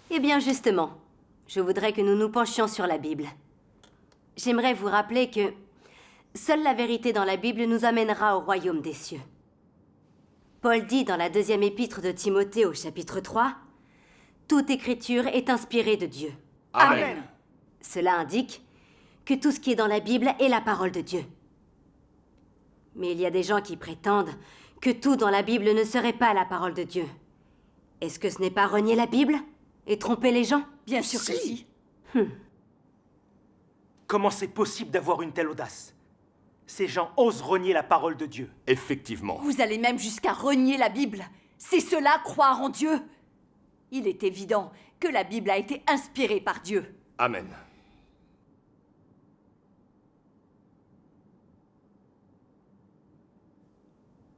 Eh bien justement, je voudrais que nous nous penchions sur la Bible. J'aimerais vous rappeler que seule la vérité dans la Bible nous amènera au royaume des cieux. Paul dit dans la deuxième épître de Timothée au chapitre 3, « Toute écriture est inspirée de Dieu. » Amen. Cela indique que tout ce qui est dans la Bible est la parole de Dieu. Mais il y a des gens qui prétendent que tout dans la Bible ne serait pas la parole de Dieu. Est-ce que ce n'est pas renier la Bible et tromper les gens? Bien sûr que si. Comment c'est possible d'avoir une telle audace? Ces gens osent renier la parole de Dieu. Effectivement. Vous allez même jusqu'à renier la Bible. C'est cela, croire en Dieu. Il est évident que la Bible a été inspirée par Dieu. Amen.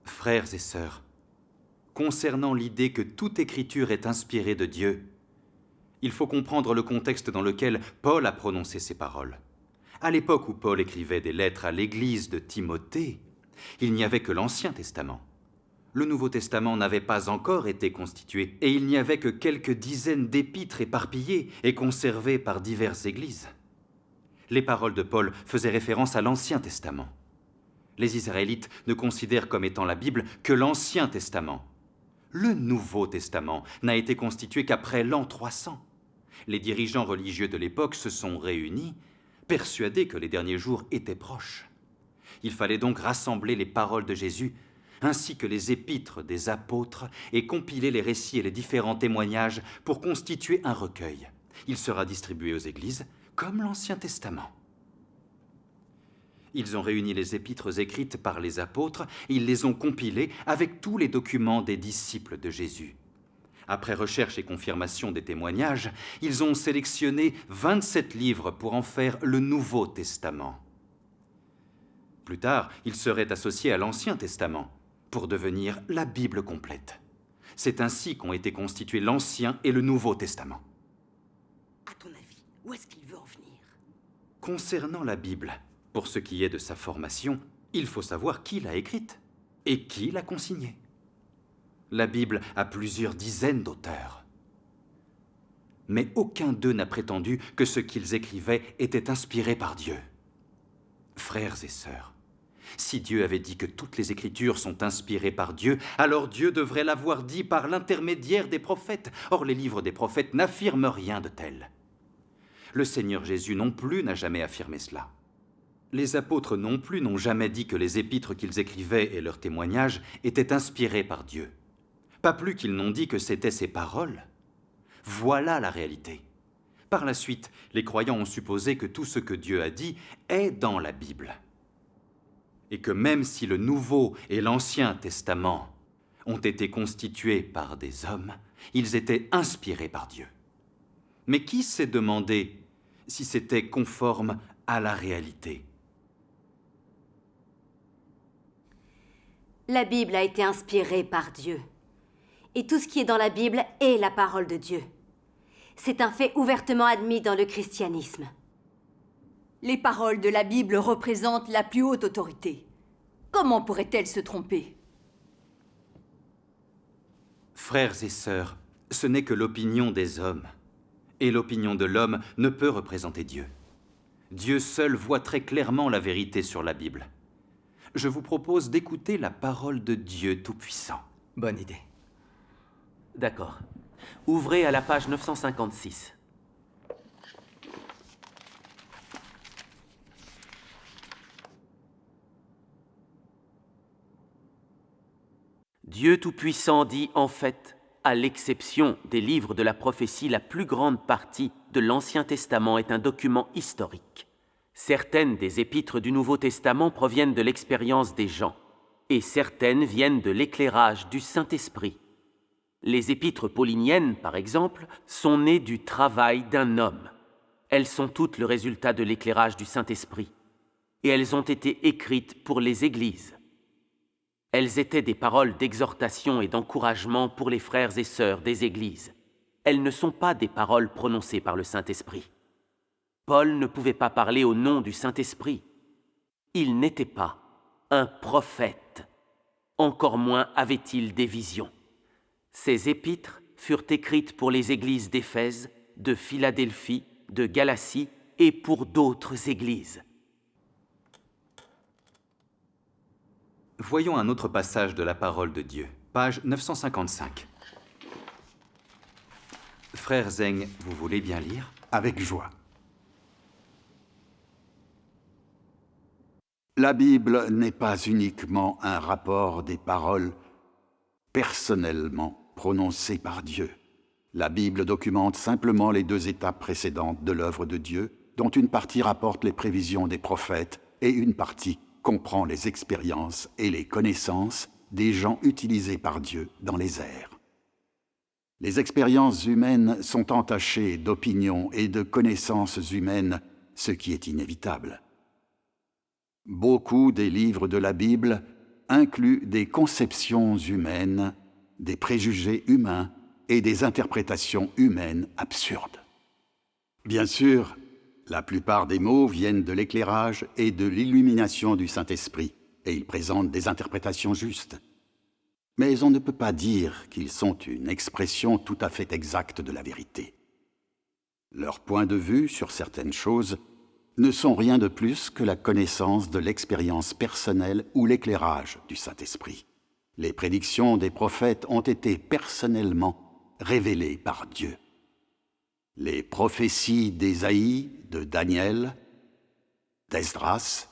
Frères et sœurs, concernant l'idée que toute écriture est inspirée de Dieu, il faut comprendre le contexte dans lequel Paul a prononcé ces paroles. À l'époque où Paul écrivait des lettres à l'église de Timothée, il n'y avait que l'Ancien Testament. Le Nouveau Testament n'avait pas encore été constitué, et il n'y avait que quelques dizaines d'épîtres éparpillées et conservées par diverses églises. Les paroles de Paul faisaient référence à l'Ancien Testament. Les Israélites ne considèrent comme étant la Bible que l'Ancien Testament. Le Nouveau Testament n'a été constitué qu'après l'an 300. Les dirigeants religieux de l'époque se sont réunis, persuadés que les derniers jours étaient proches. Il fallait donc rassembler les paroles de Jésus, ainsi que les épîtres des apôtres, et compiler les récits et les différents témoignages pour constituer un recueil. Il sera distribué aux églises, comme l'Ancien Testament. Ils ont réuni les épîtres écrites par les apôtres, et ils les ont compilées avec tous les documents des disciples de Jésus. Après recherche et confirmation des témoignages, ils ont sélectionné 27 livres pour en faire le Nouveau Testament. Plus tard, ils seraient associés à l'Ancien Testament pour devenir la Bible complète. C'est ainsi qu'ont été constitués l'Ancien et le Nouveau Testament. À ton avis, où est-ce qu'il veut en venir? Concernant la Bible, pour ce qui est de sa formation, il faut savoir qui l'a écrite et qui l'a consignée. La Bible a plusieurs dizaines d'auteurs. Mais aucun d'eux n'a prétendu que ce qu'ils écrivaient était inspiré par Dieu. Frères et sœurs, si Dieu avait dit que toutes les Écritures sont inspirées par Dieu, alors Dieu devrait l'avoir dit par l'intermédiaire des prophètes. Or, les livres des prophètes n'affirment rien de tel. Le Seigneur Jésus non plus n'a jamais affirmé cela. Les apôtres non plus n'ont jamais dit que les épîtres qu'ils écrivaient et leurs témoignages étaient inspirés par Dieu. Pas plus qu'ils n'ont dit que c'étaient ses paroles. Voilà la réalité. Par la suite, les croyants ont supposé que tout ce que Dieu a dit est dans la Bible. Et que même si le Nouveau et l'Ancien Testament ont été constitués par des hommes, ils étaient inspirés par Dieu. Mais qui s'est demandé si c'était conforme à la réalité? La Bible a été inspirée par Dieu. Et tout ce qui est dans la Bible est la parole de Dieu. C'est un fait ouvertement admis dans le christianisme. Les paroles de la Bible représentent la plus haute autorité. Comment pourrait-elle se tromper? Frères et sœurs, ce n'est que l'opinion des hommes. Et l'opinion de l'homme ne peut représenter Dieu. Dieu seul voit très clairement la vérité sur la Bible. Je vous propose d'écouter la parole de Dieu Tout-Puissant. Bonne idée. D'accord. Ouvrez à la page 956. Dieu Tout-Puissant dit en fait, à l'exception des livres de la prophétie, la plus grande partie de l'Ancien Testament est un document historique. Certaines des épîtres du Nouveau Testament proviennent de l'expérience des gens, et certaines viennent de l'éclairage du Saint-Esprit. Les épîtres pauliniennes, par exemple, sont nées du travail d'un homme. Elles sont toutes le résultat de l'éclairage du Saint-Esprit, et elles ont été écrites pour les églises. Elles étaient des paroles d'exhortation et d'encouragement pour les frères et sœurs des églises. Elles ne sont pas des paroles prononcées par le Saint-Esprit. Paul ne pouvait pas parler au nom du Saint-Esprit. Il n'était pas un prophète. Encore moins avait-il des visions. Ces épîtres furent écrites pour les églises d'Éphèse, de Philadelphie, de Galatie et pour d'autres églises. Voyons un autre passage de la parole de Dieu, page 955. Frère Zeng, vous voulez bien lire? Avec joie. La Bible n'est pas uniquement un rapport des paroles personnellement prononcées par Dieu. La Bible documente simplement les 2 étapes précédentes de l'œuvre de Dieu, dont une partie rapporte les prévisions des prophètes et une partie comprend les expériences et les connaissances des gens utilisés par Dieu dans les airs. Les expériences humaines sont entachées d'opinions et de connaissances humaines, ce qui est inévitable. Beaucoup des livres de la Bible incluent des conceptions humaines, des préjugés humains et des interprétations humaines absurdes. Bien sûr, la plupart des mots viennent de l'éclairage et de l'illumination du Saint-Esprit, et ils présentent des interprétations justes. Mais on ne peut pas dire qu'ils sont une expression tout à fait exacte de la vérité. Leur point de vue sur certaines choses ne sont rien de plus que la connaissance de l'expérience personnelle ou l'éclairage du Saint-Esprit. Les prédictions des prophètes ont été personnellement révélées par Dieu. Les prophéties d'Ésaïe, de Daniel, d'Esdras,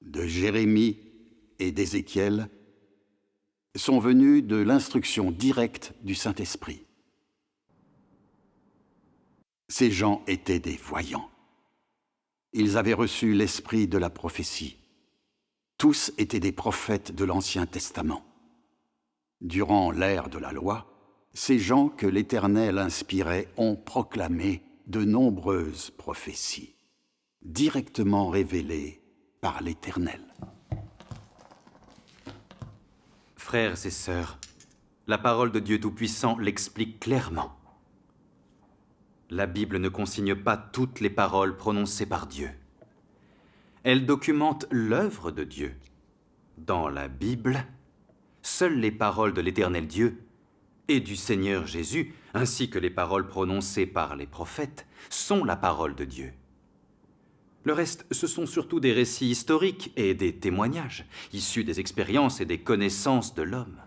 de Jérémie et d'Ézéchiel sont venues de l'instruction directe du Saint-Esprit. Ces gens étaient des voyants. Ils avaient reçu l'esprit de la prophétie. Tous étaient des prophètes de l'Ancien Testament. Durant l'ère de la loi, ces gens que l'Éternel inspirait ont proclamé de nombreuses prophéties, directement révélées par l'Éternel. Frères et sœurs, la parole de Dieu Tout-Puissant l'explique clairement. La Bible ne consigne pas toutes les paroles prononcées par Dieu. Elle documente l'œuvre de Dieu. Dans la Bible, seules les paroles de l'Éternel Dieu et du Seigneur Jésus, ainsi que les paroles prononcées par les prophètes, sont la parole de Dieu. Le reste, ce sont surtout des récits historiques et des témoignages, issus des expériences et des connaissances de l'homme.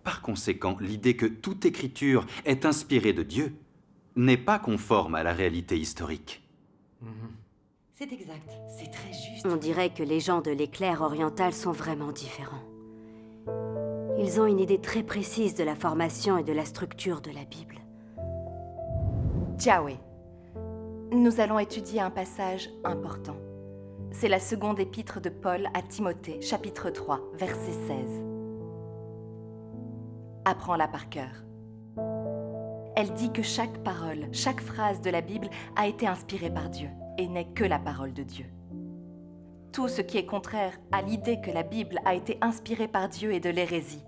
Par conséquent, l'idée que toute écriture est inspirée de Dieu n'est pas conforme à la réalité historique. C'est exact, c'est très juste. On dirait que les gens de l'éclair oriental sont vraiment différents. Ils ont une idée très précise de la formation et de la structure de la Bible. Jiawei, nous allons étudier un passage important. C'est la seconde épître de Paul à Timothée, chapitre 3, verset 16. Apprends-la par cœur. Elle dit que chaque parole, chaque phrase de la Bible a été inspirée par Dieu et n'est que la parole de Dieu. Tout ce qui est contraire à l'idée que la Bible a été inspirée par Dieu est de l'hérésie.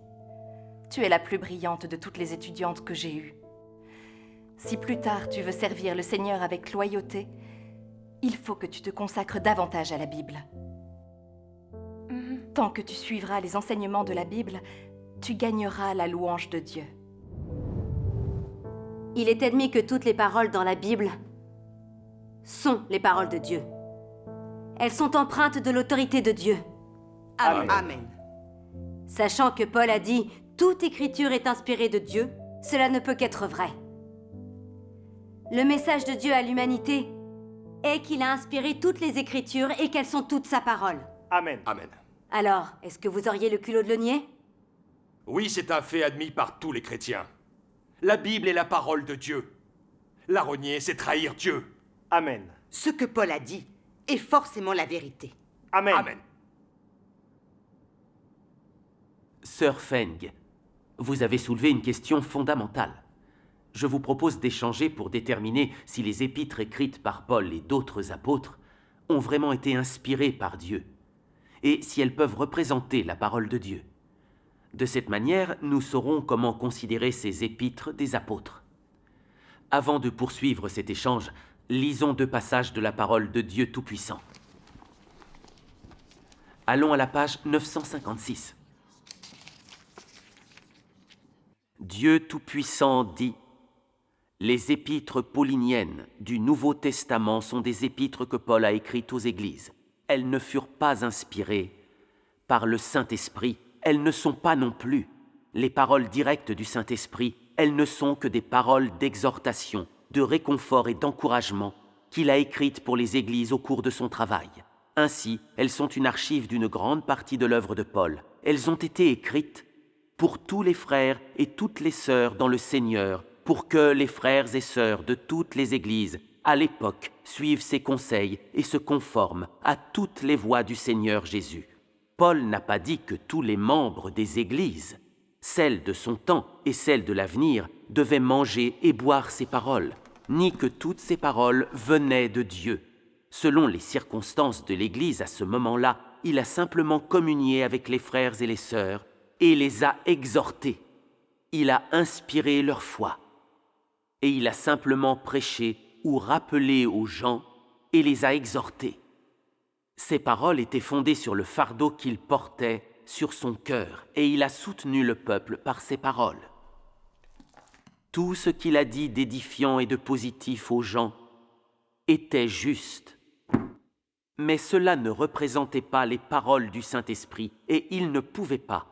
Tu es la plus brillante de toutes les étudiantes que j'ai eues. Si plus tard tu veux servir le Seigneur avec loyauté, il faut que tu te consacres davantage à la Bible. Tant que tu suivras les enseignements de la Bible, tu gagneras la louange de Dieu. Il est admis que toutes les paroles dans la Bible sont les paroles de Dieu. Elles sont empreintes de l'autorité de Dieu. Amen. Amen. Sachant que Paul a dit « Toute écriture est inspirée de Dieu », cela ne peut qu'être vrai. Le message de Dieu à l'humanité est qu'il a inspiré toutes les écritures et qu'elles sont toutes sa parole. Amen. Amen. Alors, est-ce que vous auriez le culot de le nier? Oui, c'est un fait admis par tous les chrétiens. La Bible est la parole de Dieu. La renier, c'est trahir Dieu. Amen. Ce que Paul a dit est forcément la vérité. Amen. Amen. Sœur Feng, vous avez soulevé une question fondamentale. Je vous propose d'échanger pour déterminer si les épîtres écrites par Paul et d'autres apôtres ont vraiment été inspirées par Dieu, et si elles peuvent représenter la parole de Dieu. De cette manière, nous saurons comment considérer ces épîtres des apôtres. Avant de poursuivre cet échange, lisons 2 passages de la parole de Dieu Tout-Puissant. Allons à la page 956. Dieu Tout-Puissant dit: les épîtres pauliniennes du Nouveau Testament sont des épîtres que Paul a écrites aux églises. Elles ne furent pas inspirées par le Saint-Esprit. Elles ne sont pas non plus les paroles directes du Saint-Esprit. Elles ne sont que des paroles d'exhortation, de réconfort et d'encouragement qu'il a écrites pour les églises au cours de son travail. Ainsi, elles sont une archive d'une grande partie de l'œuvre de Paul. Elles ont été écrites pour tous les frères et toutes les sœurs dans le Seigneur, pour que les frères et sœurs de toutes les églises, à l'époque, suivent ses conseils et se conforment à toutes les voies du Seigneur Jésus. Paul n'a pas dit que tous les membres des églises, celles de son temps et celles de l'avenir, devaient manger et boire ses paroles, ni que toutes ces paroles venaient de Dieu. Selon les circonstances de l'Église à ce moment-là, il a simplement communié avec les frères et les sœurs et les a exhortés. Il a inspiré leur foi. Et il a simplement prêché ou rappelé aux gens et les a exhortés. Ces paroles étaient fondées sur le fardeau qu'il portait sur son cœur, et il a soutenu le peuple par ces paroles. Tout ce qu'il a dit d'édifiant et de positif aux gens était juste. Mais cela ne représentait pas les paroles du Saint-Esprit, et il ne pouvait pas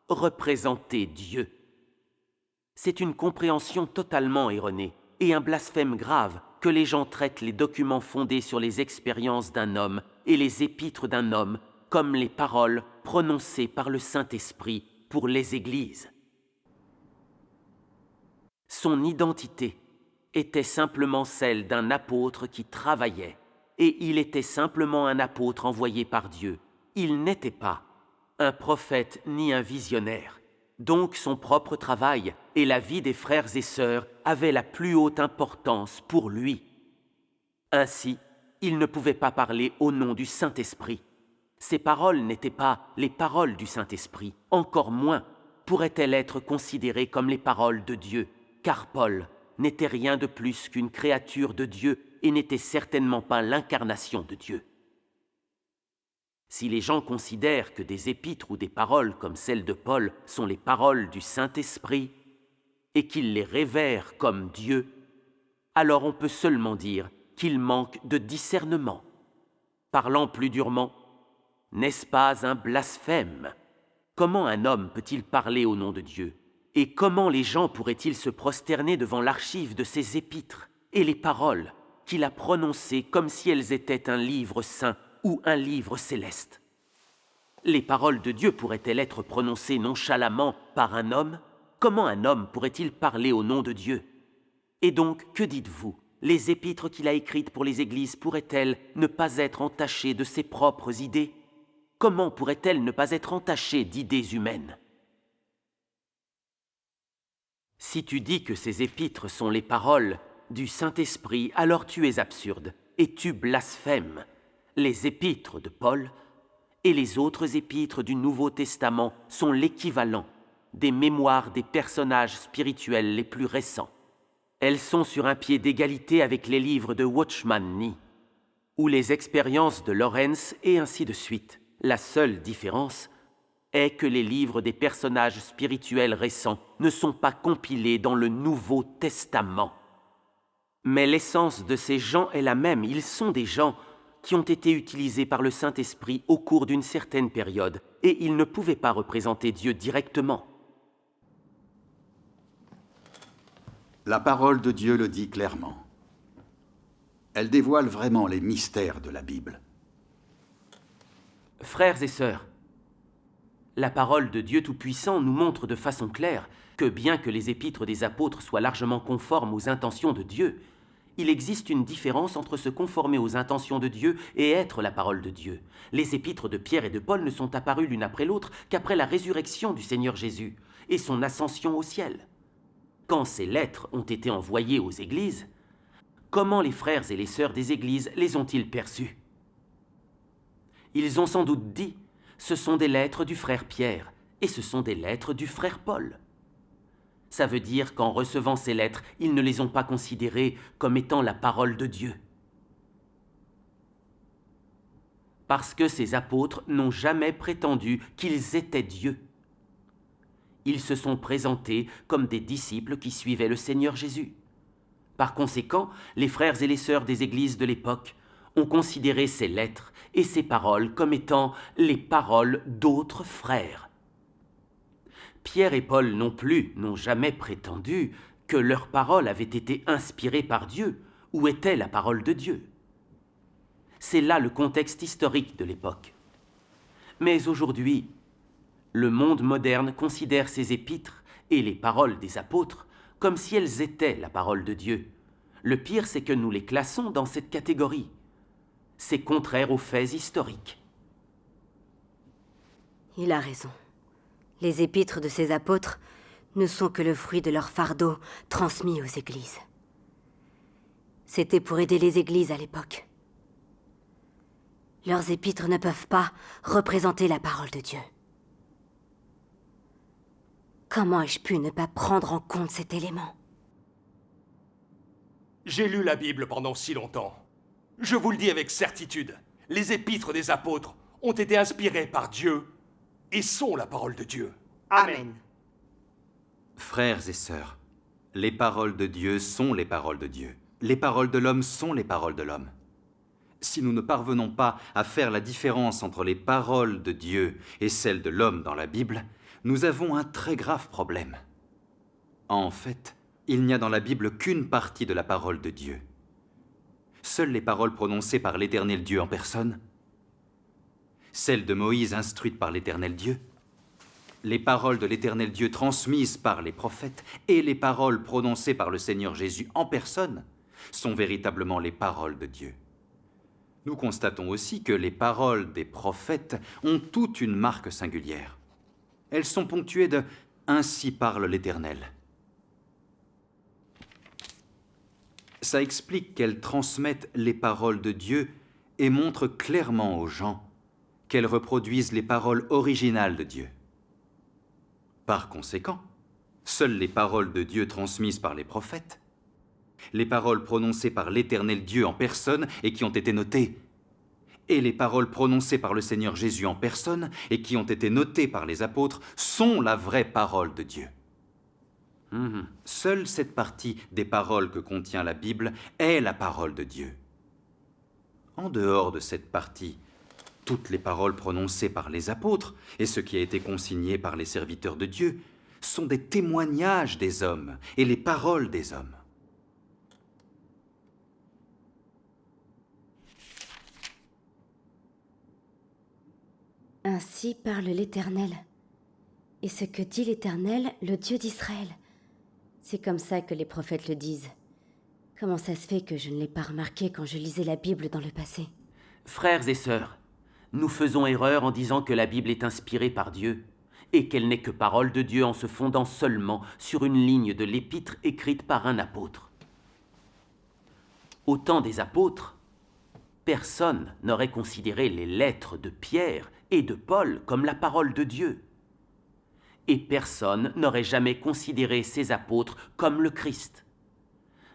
représenter Dieu. C'est une compréhension totalement erronée et un blasphème grave que les gens traitent les documents fondés sur les expériences d'un homme et les épîtres d'un homme comme les paroles prononcées par le Saint-Esprit pour les églises. Son identité était simplement celle d'un apôtre qui travaillait, et il était simplement un apôtre envoyé par Dieu. Il n'était pas un prophète ni un visionnaire. Donc son propre travail et la vie des frères et sœurs avaient la plus haute importance pour lui. Ainsi, il ne pouvait pas parler au nom du Saint-Esprit. Ces paroles n'étaient pas les paroles du Saint-Esprit, encore moins pourraient-elles être considérées comme les paroles de Dieu, car Paul n'était rien de plus qu'une créature de Dieu et n'était certainement pas l'incarnation de Dieu. Si les gens considèrent que des épîtres ou des paroles comme celles de Paul sont les paroles du Saint-Esprit et qu'ils les révèrent comme Dieu, alors on peut seulement dire qu'ils manquent de discernement. Parlant plus durement, n'est-ce pas un blasphème? Comment un homme peut-il parler au nom de Dieu? Et comment les gens pourraient-ils se prosterner devant l'archive de ces épîtres et les paroles qu'il a prononcées comme si elles étaient un livre saint ou un livre céleste? Les paroles de Dieu pourraient-elles être prononcées nonchalamment par un homme? Comment un homme pourrait-il parler au nom de Dieu? Et donc, que dites-vous? Les épîtres qu'il a écrites pour les églises pourraient-elles ne pas être entachées de ses propres idées? Comment pourraient-elles ne pas être entachées d'idées humaines? Si tu dis que ces épîtres sont les paroles du Saint-Esprit, alors tu es absurde et tu blasphèmes. Les épîtres de Paul et les autres épîtres du Nouveau Testament sont l'équivalent des mémoires des personnages spirituels les plus récents. Elles sont sur un pied d'égalité avec les livres de Watchman Nee ou les expériences de Lawrence et ainsi de suite. La seule différence est que les livres des personnages spirituels récents ne sont pas compilés dans le Nouveau Testament. Mais l'essence de ces gens est la même. Ils sont des gens qui ont été utilisés par le Saint-Esprit au cours d'une certaine période, et ils ne pouvaient pas représenter Dieu directement. La parole de Dieu le dit clairement. Elle dévoile vraiment les mystères de la Bible. Frères et sœurs, la parole de Dieu Tout-Puissant nous montre de façon claire que bien que les épîtres des apôtres soient largement conformes aux intentions de Dieu, il existe une différence entre se conformer aux intentions de Dieu et être la parole de Dieu. Les épîtres de Pierre et de Paul ne sont apparues l'une après l'autre qu'après la résurrection du Seigneur Jésus et son ascension au ciel. Quand ces lettres ont été envoyées aux églises, comment les frères et les sœurs des églises les ont-ils perçues? Ils ont sans doute dit « ce sont des lettres du frère Pierre et ce sont des lettres du frère Paul ». Ça veut dire qu'en recevant ces lettres, ils ne les ont pas considérées comme étant la parole de Dieu. Parce que ces apôtres n'ont jamais prétendu qu'ils étaient Dieu. Ils se sont présentés comme des disciples qui suivaient le Seigneur Jésus. Par conséquent, les frères et les sœurs des églises de l'époque ont considéré ces lettres et ces paroles comme étant les paroles d'autres frères. Pierre et Paul non plus n'ont jamais prétendu que leurs paroles avaient été inspirées par Dieu ou étaient la parole de Dieu. C'est là le contexte historique de l'époque. Mais aujourd'hui, le monde moderne considère ces épîtres et les paroles des apôtres comme si elles étaient la parole de Dieu. Le pire, c'est que nous les classons dans cette catégorie. C'est contraire aux faits historiques. Il a raison. Les épîtres de ces apôtres ne sont que le fruit de leur fardeau transmis aux églises. C'était pour aider les églises à l'époque. Leurs épîtres ne peuvent pas représenter la parole de Dieu. Comment ai-je pu ne pas prendre en compte cet élément? J'ai lu la Bible pendant si longtemps. Je vous le dis avec certitude, les épîtres des apôtres ont été inspirés par Dieu et sont la parole de Dieu. Amen. Frères et sœurs, les paroles de Dieu sont les paroles de Dieu. Les paroles de l'homme sont les paroles de l'homme. Si nous ne parvenons pas à faire la différence entre les paroles de Dieu et celles de l'homme dans la Bible, nous avons un très grave problème. En fait, il n'y a dans la Bible qu'une partie de la parole de Dieu. Seules les paroles prononcées par l'Éternel Dieu en personne, celles de Moïse instruites par l'Éternel Dieu, les paroles de l'Éternel Dieu transmises par les prophètes et les paroles prononcées par le Seigneur Jésus en personne sont véritablement les paroles de Dieu. Nous constatons aussi que les paroles des prophètes ont toute une marque singulière. Elles sont ponctuées de « Ainsi parle l'Éternel ». Ça explique qu'elles transmettent les paroles de Dieu et montrent clairement aux gens qu'elles reproduisent les paroles originales de Dieu. Par conséquent, seules les paroles de Dieu transmises par les prophètes, les paroles prononcées par l'Éternel Dieu en personne et qui ont été notées, et les paroles prononcées par le Seigneur Jésus en personne et qui ont été notées par les apôtres sont la vraie parole de Dieu. Seule cette partie des paroles que contient la Bible est la parole de Dieu. En dehors de cette partie, toutes les paroles prononcées par les apôtres et ce qui a été consigné par les serviteurs de Dieu sont des témoignages des hommes et les paroles des hommes. Ainsi parle l'Éternel. Et ce que dit l'Éternel, le Dieu d'Israël. C'est comme ça que les prophètes le disent. Comment ça se fait que je ne l'ai pas remarqué quand je lisais la Bible dans le passé? Frères et sœurs, nous faisons erreur en disant que la Bible est inspirée par Dieu et qu'elle n'est que parole de Dieu en se fondant seulement sur une ligne de l'épître écrite par un apôtre. Au temps des apôtres, personne n'aurait considéré les lettres de Pierre et de Paul comme la parole de Dieu. Et personne n'aurait jamais considéré ces apôtres comme le Christ.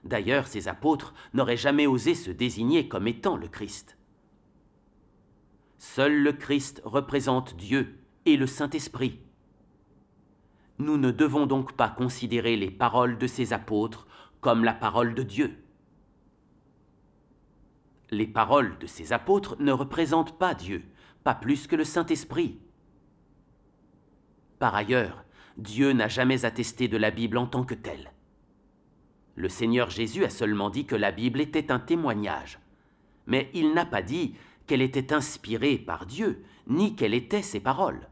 D'ailleurs, ces apôtres n'auraient jamais osé se désigner comme étant le Christ. Seul le Christ représente Dieu et le Saint-Esprit. Nous ne devons donc pas considérer les paroles de ces apôtres comme la parole de Dieu. Les paroles de ces apôtres ne représentent pas Dieu, pas plus que le Saint-Esprit. Par ailleurs, Dieu n'a jamais attesté de la Bible en tant que telle. Le Seigneur Jésus a seulement dit que la Bible était un témoignage, mais il n'a pas dit qu'elle était inspirée par Dieu, ni quelles étaient ses paroles.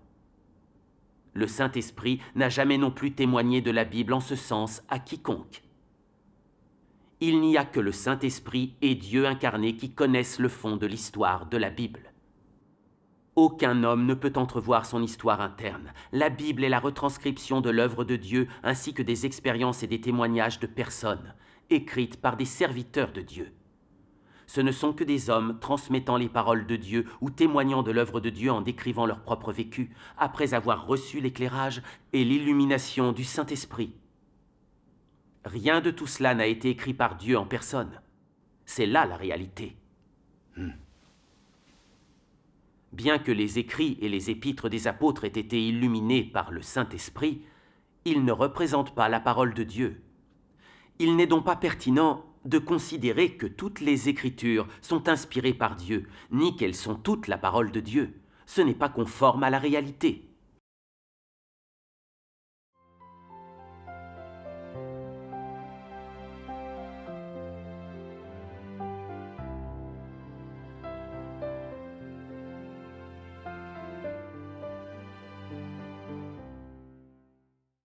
Le Saint-Esprit n'a jamais non plus témoigné de la Bible en ce sens à quiconque. Il n'y a que le Saint-Esprit et Dieu incarné qui connaissent le fond de l'histoire de la Bible. Aucun homme ne peut entrevoir son histoire interne. La Bible est la retranscription de l'œuvre de Dieu ainsi que des expériences et des témoignages de personnes, écrites par des serviteurs de Dieu. Ce ne sont que des hommes transmettant les paroles de Dieu ou témoignant de l'œuvre de Dieu en décrivant leur propre vécu, après avoir reçu l'éclairage et l'illumination du Saint-Esprit. Rien de tout cela n'a été écrit par Dieu en personne. C'est là la réalité. Bien que les écrits et les épîtres des apôtres aient été illuminés par le Saint-Esprit, ils ne représentent pas la parole de Dieu. Il n'est donc pas pertinent de considérer que toutes les Écritures sont inspirées par Dieu, ni qu'elles sont toutes la parole de Dieu. Ce n'est pas conforme à la réalité.